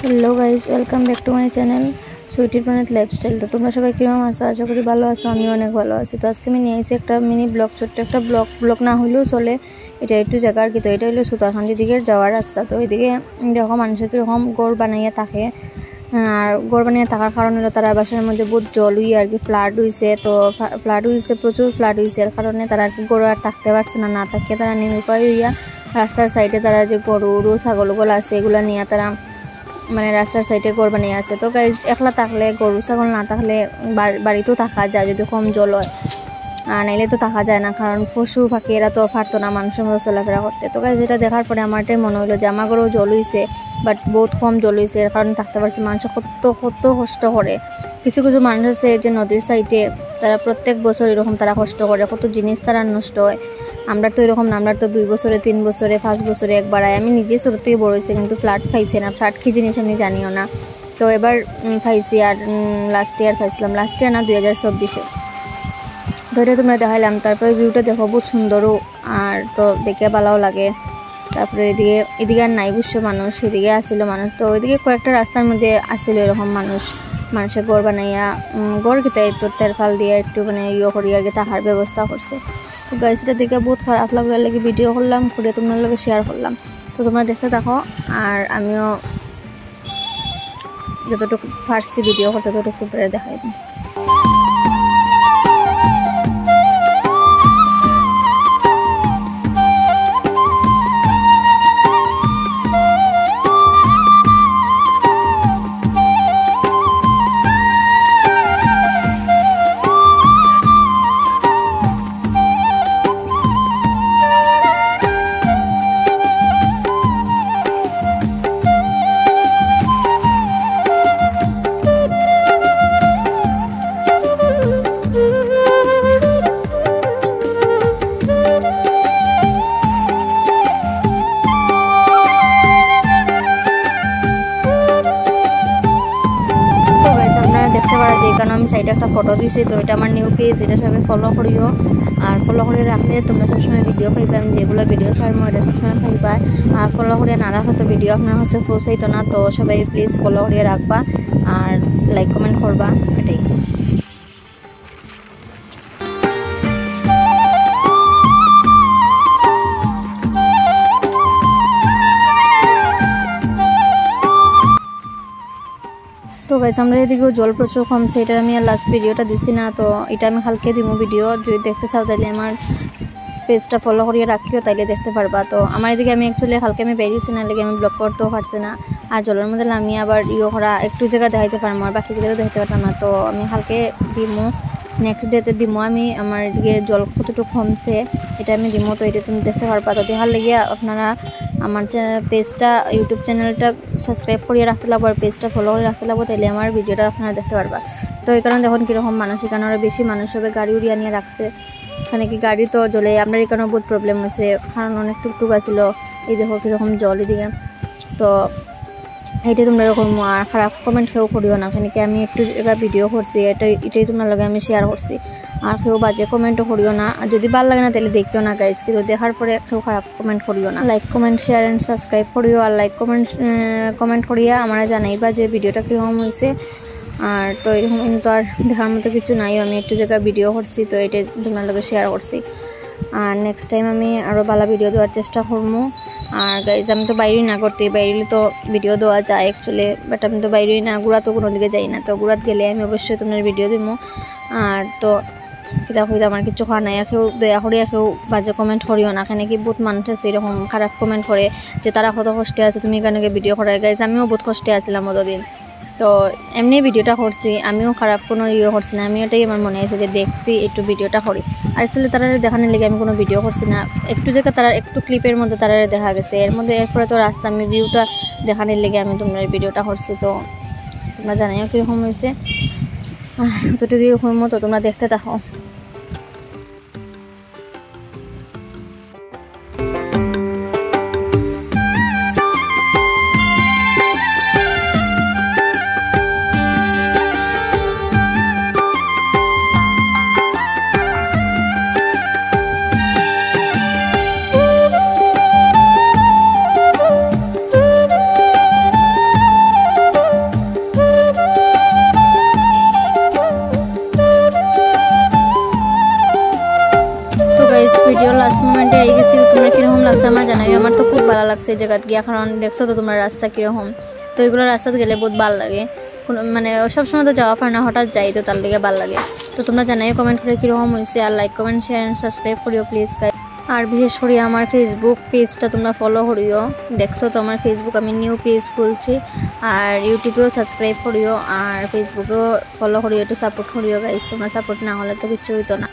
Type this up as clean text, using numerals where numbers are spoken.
Hello guys, welcome back to my channel সুইটির planet lifestyle. তো তোমরা সবাই কিরকম আছো? আশা করি ভালো আছো। আমিও অনেক ভালো আছি। তো আজকে আমি নিয়ে এসেছি একটা মিনি ব্লগ, ছোট্ট একটা ব্লগ না হলেও চলে। এটা একটু জায়গা আর কি। তো এটা হলো সুতারখান্দির দিকে যাওয়ার রাস্তা। তো ওইদিকে দেখো মানুষের কীরকম গড় বানাইয়া থাকে, আর গড় বানিয়ে থাকার কারণে হলো তারা বাসার মধ্যে বহুত জল হইয়া আর কি ফ্লাড হয়েছে। তো ফ্লাড হয়েছে, প্রচুর ফ্লাড হয়েছে। এর কারণে তারা আর কি গরু আর থাকতে পারছে না, না থাকিয়ে তারা নিরুপায় হইয়া রাস্তার সাইডে তারা যে গরু ছাগলগুলো আছে এগুলো নিয়ে তারা মানে রাস্তার সাইডে ঘর বানিয়ে আছে। তো গাইজ একলা থাকলে, গরু ছাগল না থাকলে বাড়িতেও থাকা যায় যদি কম জল হয়, আর নাইলে তো থাকা যায় না, কারণ পশু পাখি এরা তো পারতো না মানুষের মতো চলাফেরা করতে। তো গাইজ এটা দেখার পরে আমারটাই মনে হলো যে আমার ঘরেও জল হয়েছে, বাট বহুত কম জল হয়েছে, এর কারণে থাকতে পারছে। মানুষ কত কষ্ট করে। কিছু কিছু মানুষ আছে যে নদীর সাইডে, তারা প্রত্যেক বছর এরকম তারা কষ্ট করে, কত জিনিস তারা নষ্ট হয়। আমরা তো এরকম না, আমরা তো 2 বছরে 3 বছরে 5 বছরে একবার আয়। আমি নিজে ছোট থেকে বড় হয়েছি, কিন্তু ফ্ল্যাট খাইছে না। ফ্ল্যাট কী জিনিস আমি জানিও না। তো এবার খাইছি, আর লাস্ট ইয়ার খাইছিলাম, লাস্ট ইয়ার না 2024-এ। তো এটা তোমরা দেখাইলাম। তারপরে ভিউটা দেখো বহুত সুন্দরও, আর তো দেখে ভালোও লাগে। তারপরে এদিকে আর নাই বুঝছো মানুষ, এদিকে আসছিল মানুষ। তো ওইদিকে কয়েকটা রাস্তার মধ্যে আসছিল এরকম মানুষের গড় বানাইয়া, গড় খেতে তো তেরফাল দিয়ে একটু মানে করি আর কি থাকার ব্যবস্থা করছে। তো গাইসটা দেখে বহুত খারাপ লাগলো, লাগে ভিডিও করলাম, করে তোমার লগে শেয়ার করলাম। তো তোমরা দেখতে থাকো, আর আমিও যতটুকু পারছি ভিডিও করতে ততটুকু তোমরা দেখাই দিই। কারণ আমি সাইডে একটা ফটো দিয়েছি, তো এটা আমার নিউ পেজ, এটা সবাই ফলো করিও। আর ফলো করে রাখলে তোমরা সবসময় ভিডিও পাইবা, আমি যেগুলো ভিডিও ছাড়বো এটা সবসময় পাইবা। আর ফলো করে না রাখলে তো ভিডিও আপনার কাছে পৌঁছাইতো না। তো সবাই প্লিজ ফলো করে রাখবা আর লাইক কমেন্ট করবা, এটাই। তো গাইজ আমরা এদিকেও জল প্রচুর কমছে, এটার আমি আর লাস্ট ভিডিওটা দিছি না। তো এটা আমি কালকে দিব ভিডিও, যদি দেখতে চাও তাহলে আমার পেজটা ফলো করিয়ে রাখিও, তাইলে দেখতে পারবা। তো আমার এদিকে আমি অ্যাকচুয়ালি কালকে আমি বেরিয়েছি না, লেগে আমি ব্লগ করতেও পারছি না। আর জলের মধ্যে আমি আবার করা একটু জায়গা দেখাইতে পারবো, আর বাকি জায়গাতে দেখাতে পারতাম না। তো আমি কালকে দিমো, নেক্সট ডেতে দিমো আমি। আমার এদিকে জল কতটুকু কমছে এটা আমি দিমো, তো এটা তুমি দেখতে পারবা। তো দেখার লেগে আপনারা আমার পেজটা, ইউটিউব চ্যানেলটা সাবস্ক্রাইব করিয়ে রাখতে লাগবো, আর পেজটা ফলো করে রাখতে লাগবো, তাইলে আমার ভিডিওটা আপনারা দেখতে পারবা। তো এই কারণে দেখুন কীরকম মানুষ, এখানে আরও বেশি মানুষ হবে, গাড়ি উড়িয়ে নিয়ে রাখছে। এখানে কি গাড়ি তো জলে, আমরা এখানেও বহুত প্রবলেম হয়েছে, কারণ অনেক টুকটুক আছিল। এই দেখো কীরকম জল এদিকে। তো এইটাই তোমরা এরকম আর খারাপ কমেন্ট কেউ করিও না, এখানে আমি একটু জায়গা ভিডিও করছি, এটাই তোমার লগে আমি শেয়ার করছি। আর কেউ বাজে কমেন্টও করিও না, আর যদি ভালো লাগে না তাহলে দেখিও না গাইজ, কিন্তু দেখার পরে কেউ খারাপ কমেন্ট করিও না। Like comment share and subscribe করিও, আর লাইক কমেন্ট করিয়া আমরা জানাইবা যে ভিডিওটা কীরকম হয়েছে। আর তো এরকম কিন্তু আর দেখার মতো কিছু নাই, আমি একটু জায়গা ভিডিও করছি, তো এটাই তোমার লগে শেয়ার করছি। আর নেক্সট টাইম আমি আরও ভালো ভিডিও দেওয়ার চেষ্টা করবো। আর গাইজ আমি তো বাইরেই না করতে, বাইরে তো ভিডিও দেওয়া যায় অ্যাকচুয়ালি, বাট আমি তো বাইরেই না, গুড়া তো কোনো দিকে যাই না। তো গুড়াত গেলে আমি অবশ্যই তোমার ভিডিও দিব। আর তো এটা হইতে আমার কিছু খাওয়া নাই, কেউ দয়া করে কেউ বাজে কমেন্ট করিও না। এখানে কি বহুত মানুষ আছে এরকম খারাপ কমেন্ট করে যে তারা কত কষ্টে আছে, তুমি এখানে ভিডিও করার। গাইজ আমিও বহুত কষ্টে আছিলাম অতদিন, তো এমনি ভিডিওটা করছি, আমিও খারাপ কোনো করছি না। আমি ওটাই আমার মনে হয়েছে যে দেখছি একটু ভিডিওটা করি। আর অ্যাকচুয়ালি তারা দেখানোর লেগে আমি কোনো ভিডিও করছি না, একটু জায়গা তারা একটু ক্লিপের মধ্যে তারা দেখা গেছে, এর মধ্যে এরপরে তো রাস্তা আমি ভিউটা দেখানোর লেগে আমি তোমরা ভিডিওটা করছি। তো তোমরা জানাইও কীরকম হয়েছে, যতটুকু মতো তোমরা দেখতে থাকো। ভিডিও লাস্ট মোমেন্টে আই গেছি, তোমরা কীরকম লাগছে আমার জানাই। আমার তো খুব ভালো লাগছে এই জায়গাত গিয়া, কারণ দেখছো তো তোমরা রাস্তা কীরকম। তো এগুলো রাস্তাতে গেলে বহুত ভালো লাগে, কোনো মানে সবসময় তো যাওয়া পারে না, হঠাৎ যাই তো তার লিগে ভালো লাগে। তো তোমরা জানাই কমেন্ট করে কীরকম হয়েছে, আর like comment share and subscribe করিও প্লিজ গাইস। আর বিশেষ করে আমার ফেসবুক পেজটা তোমরা ফলো করিও। দেখছো তো আমার ফেসবুক আমি নিউ পেজ খুলছি, আর ইউটিউবেও সাবস্ক্রাইব করিও, আর ফেসবুকেও ফলো করিও, একটু সাপোর্ট করিও গাইস। তোমরা সাপোর্ট না হলে তো কিছু হইতো না।